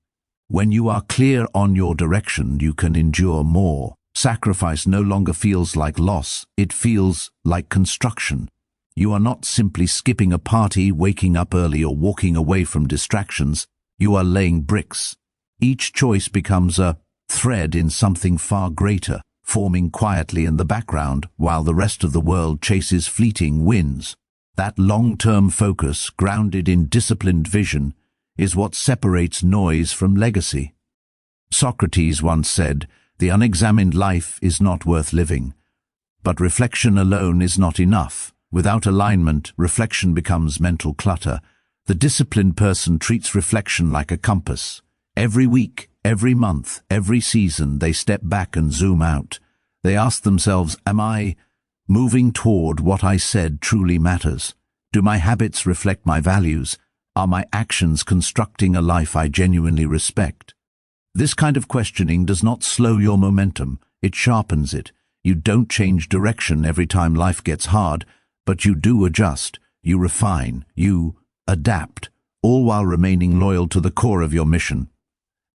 When you are clear on your direction, you can endure more. Sacrifice no longer feels like loss, it feels like construction. You are not simply skipping a party, waking up early, or walking away from distractions. You are laying bricks. Each choice becomes a thread in something far greater, forming quietly in the background while the rest of the world chases fleeting wins. That long-term focus, grounded in disciplined vision, is what separates noise from legacy. Socrates once said, "The unexamined life is not worth living." But reflection alone is not enough. Without alignment, reflection becomes mental clutter. The disciplined person treats reflection like a compass. Every week, every month, every season, they step back and zoom out. They ask themselves, am I moving toward what I said truly matters? Do my habits reflect my values? Are my actions constructing a life I genuinely respect? This kind of questioning does not slow your momentum, it sharpens it. You don't change direction every time life gets hard, but you do adjust, you refine, you adapt, all while remaining loyal to the core of your mission.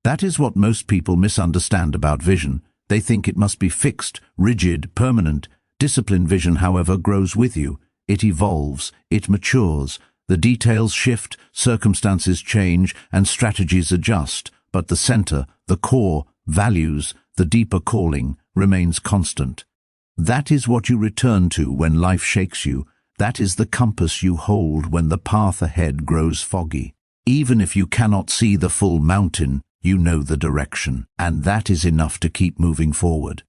That is what most people misunderstand about vision. They think it must be fixed, rigid, permanent. Disciplined vision, however, grows with you. It evolves, it matures. The details shift, circumstances change, and strategies adjust, but the center, the core, values, the deeper calling, remains constant. That is what you return to when life shakes you. That is the compass you hold when the path ahead grows foggy. Even if you cannot see the full mountain, you know the direction, and that is enough to keep moving forward.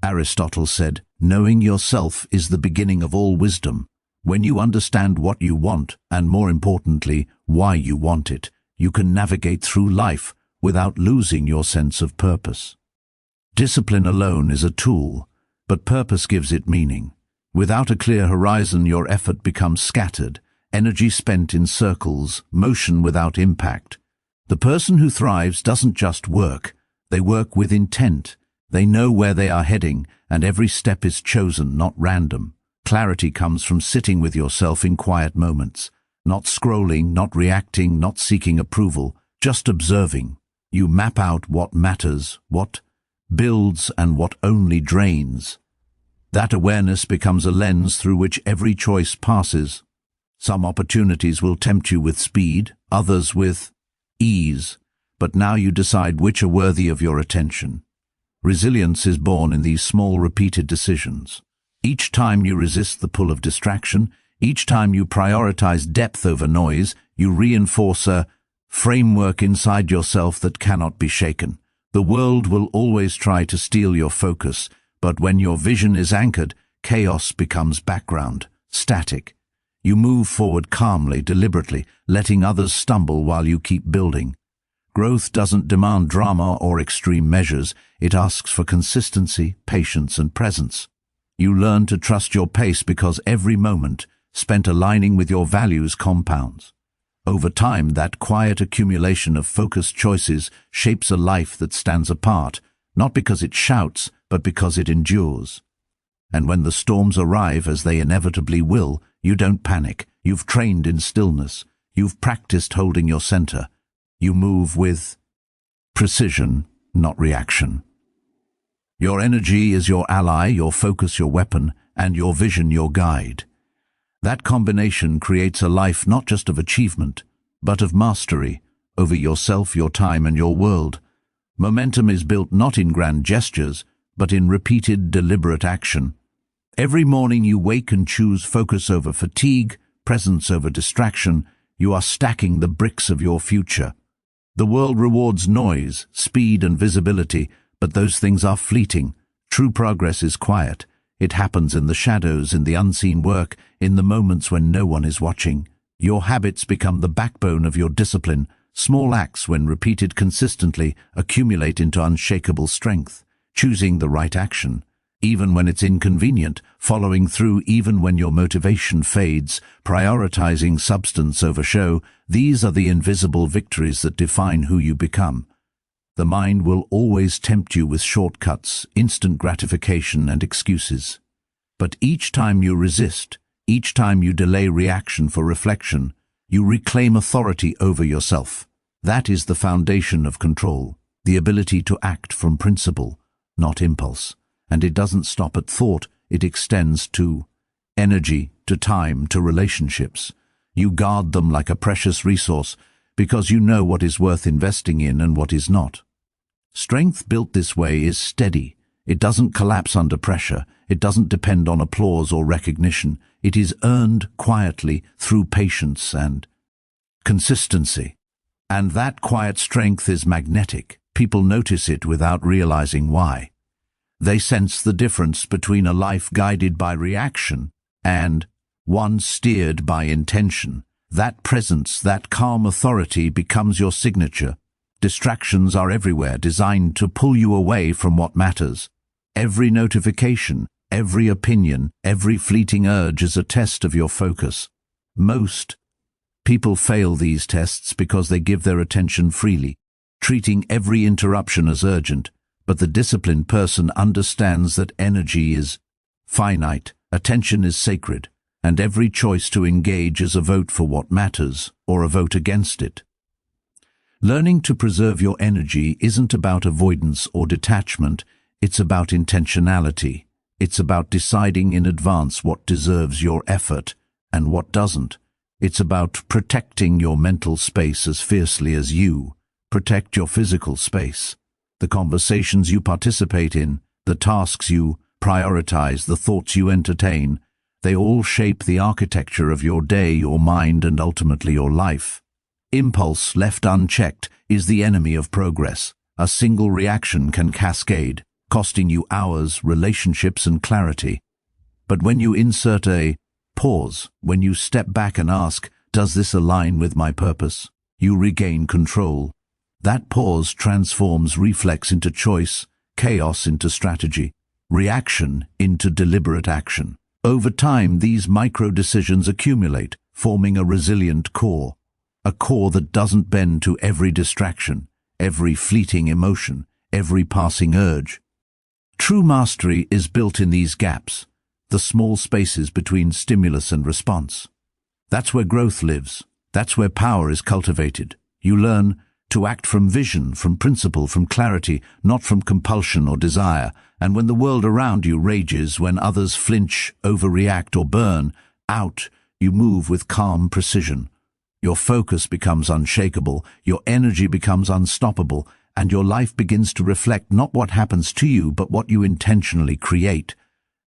Aristotle said, "Knowing yourself is the beginning of all wisdom." When you understand what you want, and more importantly, why you want it, you can navigate through life without losing your sense of purpose. Discipline alone is a tool, but purpose gives it meaning. Without a clear horizon, your effort becomes scattered, energy spent in circles, motion without impact. The person who thrives doesn't just work, they work with intent. They know where they are heading, and every step is chosen, not random. Clarity comes from sitting with yourself in quiet moments, not scrolling, not reacting, not seeking approval, just observing. You map out what matters, what builds, and what only drains. That awareness becomes a lens through which every choice passes. Some opportunities will tempt you with speed, others with ease, but now you decide which are worthy of your attention. Resilience is born in these small, repeated decisions. Each time you resist the pull of distraction, each time you prioritize depth over noise, you reinforce a framework inside yourself that cannot be shaken. The world will always try to steal your focus, but when your vision is anchored, chaos becomes background, static. You move forward calmly, deliberately, letting others stumble while you keep building. Growth doesn't demand drama or extreme measures. It asks for consistency, patience, and presence. You learn to trust your pace because every moment spent aligning with your values compounds. Over time, that quiet accumulation of focused choices shapes a life that stands apart, not because it shouts, but because it endures. And when the storms arrive, as they inevitably will, you don't panic. You've trained in stillness. You've practiced holding your center. You move with precision, not reaction. Your energy is your ally, your focus your weapon, and your vision your guide. That combination creates a life not just of achievement, but of mastery over yourself, your time, and your world. Momentum is built not in grand gestures, but in repeated, deliberate action. Every morning you wake and choose focus over fatigue, presence over distraction. You are stacking the bricks of your future. The world rewards noise, speed, and visibility, but those things are fleeting. True progress is quiet. It happens in the shadows, in the unseen work, in the moments when no one is watching. Your habits become the backbone of your discipline. Small acts, when repeated consistently, accumulate into unshakable strength. Choosing the right action, even when it's inconvenient, following through even when your motivation fades, prioritizing substance over show, these are the invisible victories that define who you become. The mind will always tempt you with shortcuts, instant gratification, and excuses. But each time you resist, each time you delay reaction for reflection, you reclaim authority over yourself. That is the foundation of control, the ability to act from principle, not impulse. And it doesn't stop at thought, it extends to energy, to time, to relationships. You guard them like a precious resource because you know what is worth investing in and what is not. Strength built this way is steady. It doesn't collapse under pressure. It doesn't depend on applause or recognition. It is earned quietly through patience and consistency. And that quiet strength is magnetic. People notice it without realizing why. They sense the difference between a life guided by reaction and one steered by intention. That presence, that calm authority becomes your signature. Distractions are everywhere, designed to pull you away from what matters. Every notification, every opinion, every fleeting urge is a test of your focus. Most People fail these tests because they give their attention freely, treating every interruption as urgent, but the disciplined person understands that energy is finite, attention is sacred, and every choice to engage is a vote for what matters or a vote against it. Learning to preserve your energy isn't about avoidance or detachment, it's about intentionality. It's about deciding in advance what deserves your effort and what doesn't. It's about protecting your mental space as fiercely as you protect your physical space. The conversations you participate in, the tasks you prioritize, the thoughts you entertain, they all shape the architecture of your day, your mind, and ultimately your life. Impulse, left unchecked, is the enemy of progress. A single reaction can cascade, costing you hours, relationships, and clarity. But when you insert a pause, when you step back and ask, does this align with my purpose? You regain control. That pause transforms reflex into choice, chaos into strategy, reaction into deliberate action. Over time, these micro-decisions accumulate, forming a resilient core. A core that doesn't bend to every distraction, every fleeting emotion, every passing urge. True mastery is built in these gaps, the small spaces between stimulus and response. That's where growth lives. That's where power is cultivated. You learn to act from vision, from principle, from clarity, not from compulsion or desire. And when the world around you rages, when others flinch, overreact, or burn out, you move with calm precision. Your focus becomes unshakable, your energy becomes unstoppable, and your life begins to reflect not what happens to you, but what you intentionally create.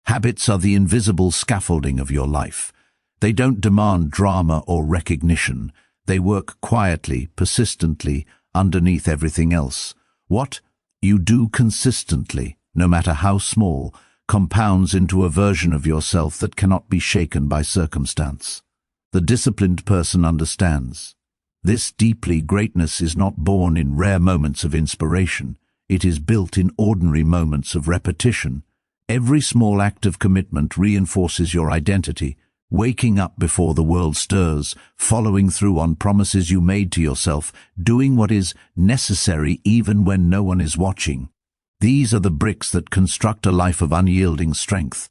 Habits are the invisible scaffolding of your life. They don't demand drama or recognition. They work quietly, persistently, underneath everything else. What you do consistently, no matter how small, compounds into a version of yourself that cannot be shaken by circumstance. The disciplined person understands. This deeply greatness is not born in rare moments of inspiration. It is built in ordinary moments of repetition. Every small act of commitment reinforces your identity, waking up before the world stirs, following through on promises you made to yourself, doing what is necessary even when no one is watching. These are the bricks that construct a life of unyielding strength.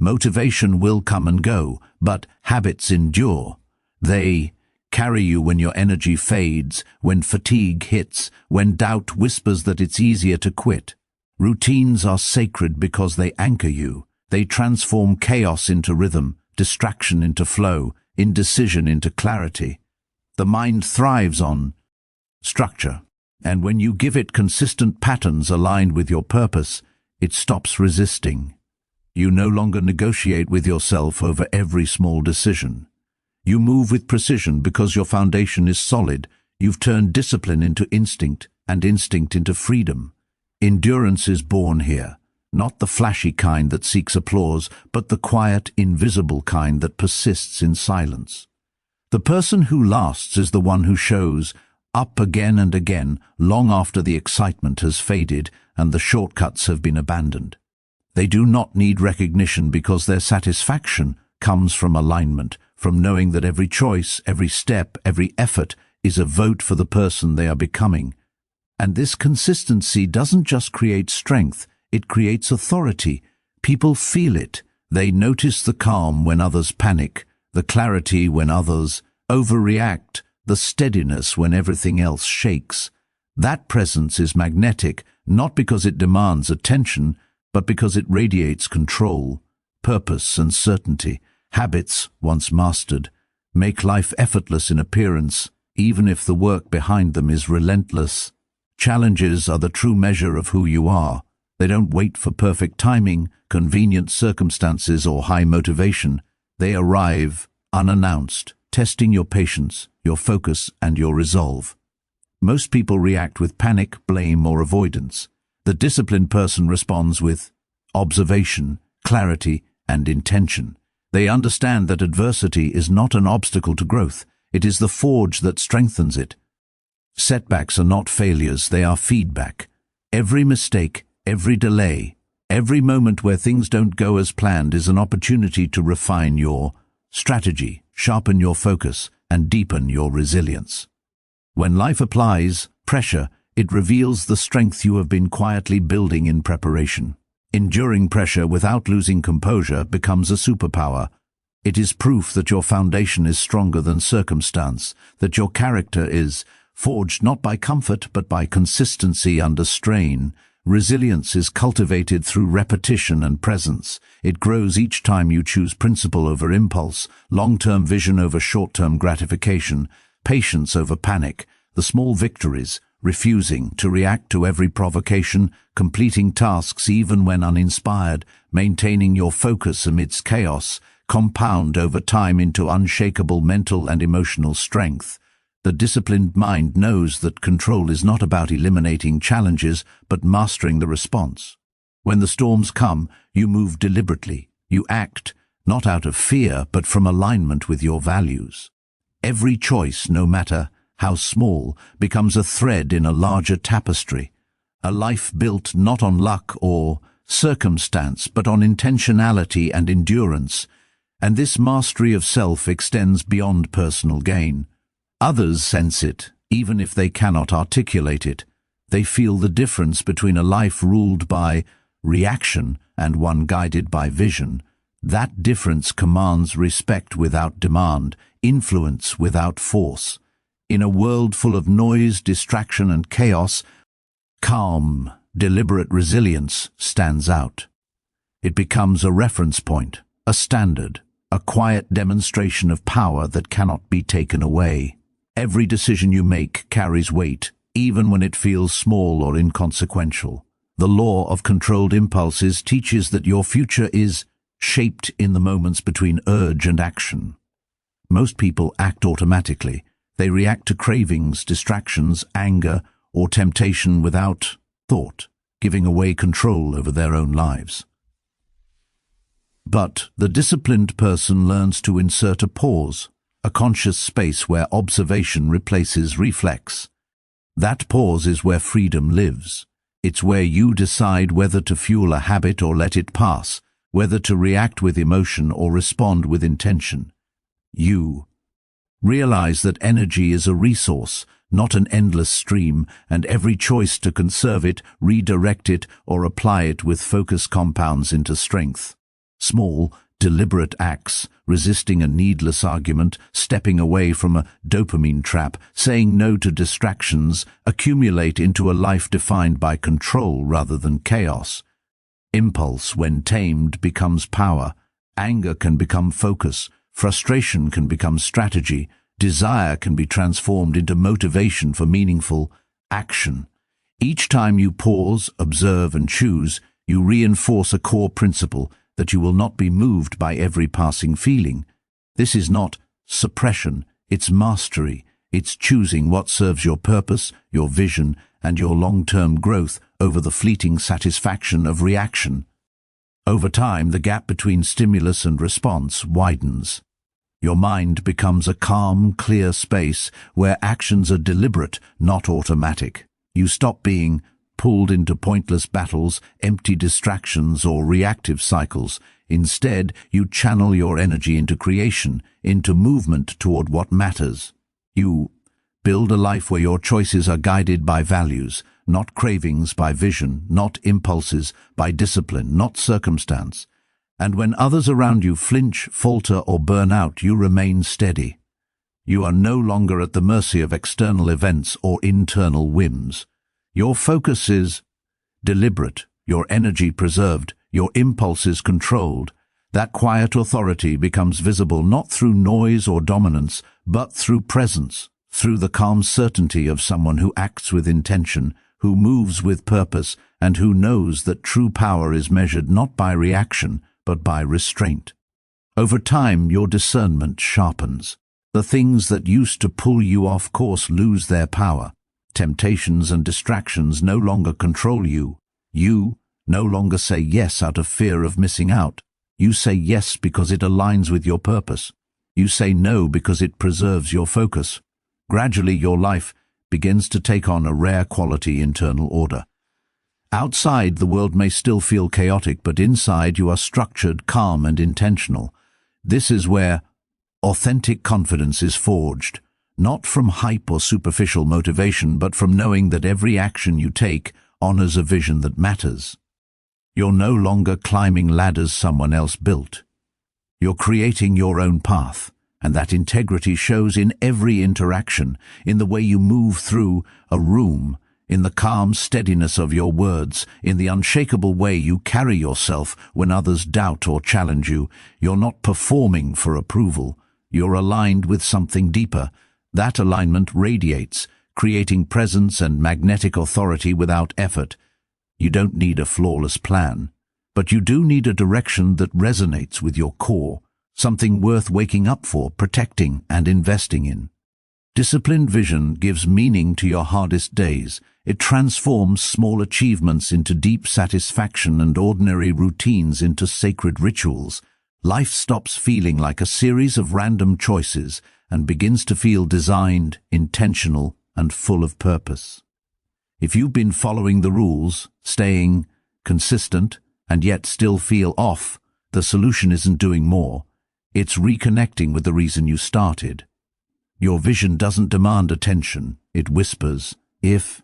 Motivation will come and go, but habits endure. They carry you when your energy fades, when fatigue hits, when doubt whispers that it's easier to quit. Routines are sacred because they anchor you. They transform chaos into rhythm, distraction into flow, indecision into clarity. The mind thrives on structure, and when you give it consistent patterns aligned with your purpose, it stops resisting. You no longer negotiate with yourself over every small decision. You move with precision because your foundation is solid. You've turned discipline into instinct and instinct into freedom. Endurance is born here, not the flashy kind that seeks applause, but the quiet, invisible kind that persists in silence. The person who lasts is the one who shows up again and again, long after the excitement has faded and the shortcuts have been abandoned. They do not need recognition because their satisfaction comes from alignment, from knowing that every choice, every step, every effort is a vote for the person they are becoming. And this consistency doesn't just create strength, it creates authority. People feel it. They notice the calm when others panic, the clarity when others overreact, the steadiness when everything else shakes. That presence is magnetic, not because it demands attention, but because it radiates control, purpose, and certainty. Habits, once mastered, make life effortless in appearance, even if the work behind them is relentless. Challenges are the true measure of who you are. They don't wait for perfect timing, convenient circumstances, or high motivation. They arrive unannounced, testing your patience, your focus, and your resolve. Most people react with panic, blame, or avoidance. The disciplined person responds with observation, clarity, and intention. They understand that adversity is not an obstacle to growth. It is the forge that strengthens it. Setbacks are not failures, they are feedback. Every mistake, every delay, every moment where things don't go as planned is an opportunity to refine your strategy, sharpen your focus, and deepen your resilience. When life applies pressure, it reveals the strength you have been quietly building in preparation. Enduring pressure without losing composure becomes a superpower. It is proof that your foundation is stronger than circumstance, that your character is forged not by comfort but by consistency under strain. Resilience is cultivated through repetition and presence. It grows each time you choose principle over impulse, long-term vision over short-term gratification, patience over panic, the small victories, refusing to react to every provocation, completing tasks even when uninspired, maintaining your focus amidst chaos, compound over time into unshakable mental and emotional strength. The disciplined mind knows that control is not about eliminating challenges, but mastering the response. When the storms come, you move deliberately. You act, not out of fear, but from alignment with your values. Every choice, no matter how small, becomes a thread in a larger tapestry. A life built not on luck or circumstance, but on intentionality and endurance. And this mastery of self extends beyond personal gain. Others sense it, even if they cannot articulate it. They feel the difference between a life ruled by reaction and one guided by vision. That difference commands respect without demand, influence without force. In a world full of noise, distraction, and chaos, calm, deliberate resilience stands out. It becomes a reference point, a standard, a quiet demonstration of power that cannot be taken away. Every decision you make carries weight, even when it feels small or inconsequential. The law of controlled impulses teaches that your future is shaped in the moments between urge and action. Most people act automatically. They react to cravings, distractions, anger, or temptation without thought, giving away control over their own lives. But the disciplined person learns to insert a pause, a conscious space where observation replaces reflex. That pause is where freedom lives. It's where you decide whether to fuel a habit or let it pass, whether to react with emotion or respond with intention. You realize that energy is a resource, not an endless stream, and every choice to conserve it, redirect it, or apply it with focus compounds into strength. Small, deliberate acts, resisting a needless argument, stepping away from a dopamine trap, saying no to distractions, accumulate into a life defined by control rather than chaos. Impulse, when tamed, becomes power. Anger can become focus. Frustration can become strategy. Desire can be transformed into motivation for meaningful action. Each time you pause, observe, and choose, you reinforce a core principle that you will not be moved by every passing feeling. This is not suppression, it's mastery. It's choosing what serves your purpose, your vision, and your long-term growth over the fleeting satisfaction of reaction. Over time, the gap between stimulus and response widens. Your mind becomes a calm, clear space where actions are deliberate, not automatic. You stop being pulled into pointless battles, empty distractions, or reactive cycles. Instead, you channel your energy into creation, into movement toward what matters. You build a life where your choices are guided by values, not cravings, by vision, not impulses, by discipline, not circumstance. And when others around you flinch, falter, or burn out, you remain steady. You are no longer at the mercy of external events or internal whims. Your focus is deliberate, your energy preserved, your impulses controlled. That quiet authority becomes visible not through noise or dominance, but through presence, through the calm certainty of someone who acts with intention, who moves with purpose, and who knows that true power is measured not by reaction, but by restraint. Over time, your discernment sharpens. The things that used to pull you off course lose their power. Temptations and distractions no longer control you. You no longer say yes out of fear of missing out. You say yes because it aligns with your purpose. You say no because it preserves your focus. Gradually, your life begins to take on a rare quality internal order. Outside, the world may still feel chaotic, but inside you are structured, calm, and intentional. This is where Authentic confidence is forged, not from hype or superficial motivation, but from knowing that every action you take honors a vision that matters. You're no longer climbing ladders someone else built. You're creating your own path, and that integrity shows in every interaction, in the way you move through a room, in the calm steadiness of your words, in the unshakable way you carry yourself when others doubt or challenge you. You're not performing for approval. You're aligned with something deeper. That alignment radiates, creating presence and magnetic authority without effort. You don't need a flawless plan, but you do need a direction that resonates with your core, something worth waking up for, protecting, and investing in. Disciplined vision gives meaning to your hardest days. It transforms small achievements into deep satisfaction and ordinary routines into sacred rituals. Life stops feeling like a series of random choices and begins to feel designed, intentional, and full of purpose. If you've been following the rules, staying consistent, and yet still feel off, the solution isn't doing more. It's reconnecting with the reason you started. Your vision doesn't demand attention, it whispers. If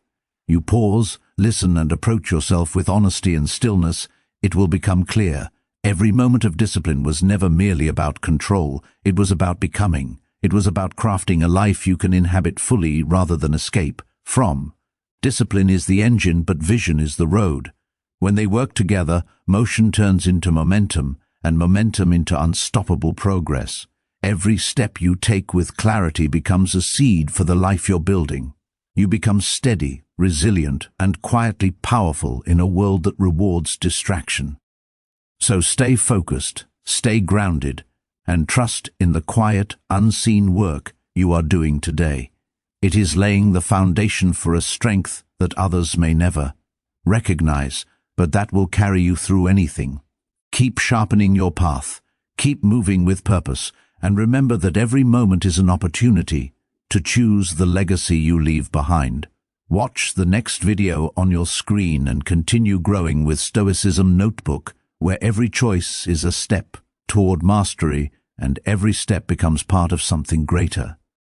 you pause, listen, and approach yourself with honesty and stillness, it will become clear. Every moment of discipline was never merely about control, it was about becoming. It was about crafting a life you can inhabit fully rather than escape from. Discipline is the engine, but vision is the road. When they work together, motion turns into momentum, and momentum into unstoppable progress. Every step you take with clarity becomes a seed for the life you're building. You become steady, resilient, and quietly powerful in a world that rewards distraction. So stay focused, stay grounded, and trust in the quiet, unseen work you are doing today. It is laying the foundation for a strength that others may never recognize, but that will carry you through anything. Keep sharpening your path, keep moving with purpose, and remember that every moment is an opportunity to choose the legacy you leave behind. Watch the next video on your screen and continue growing with Stoicism Notebook, where every choice is a step toward mastery and every step becomes part of something greater.